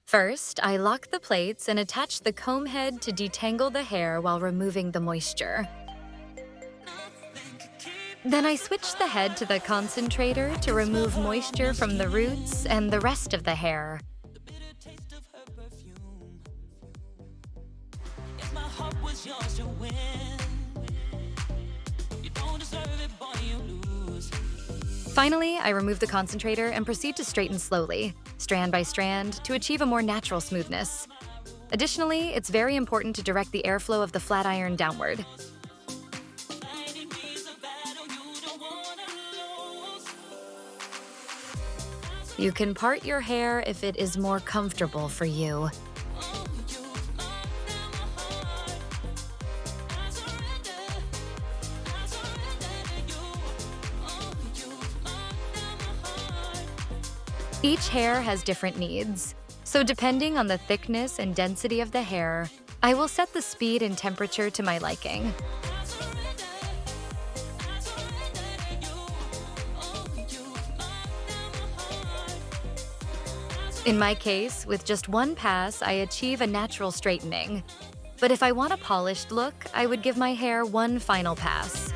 First, I lock the plates and attach the comb head to detangle the hair while removing the moisture. Then I switch the head to the concentrator to remove moisture from the roots and the rest of the hair. Finally, I remove the concentrator and proceed to straighten slowly, strand by strand, to achieve a more natural smoothness. Additionally, it's very important to direct the airflow of the flat iron downward. You can part your hair if it is more comfortable for you. Each hair has different needs, so depending on the thickness and density of the hair, I will set the speed and temperature to my liking. In my case, with just one pass, I achieve a natural straightening. But if I want a polished look, I would give my hair one final pass.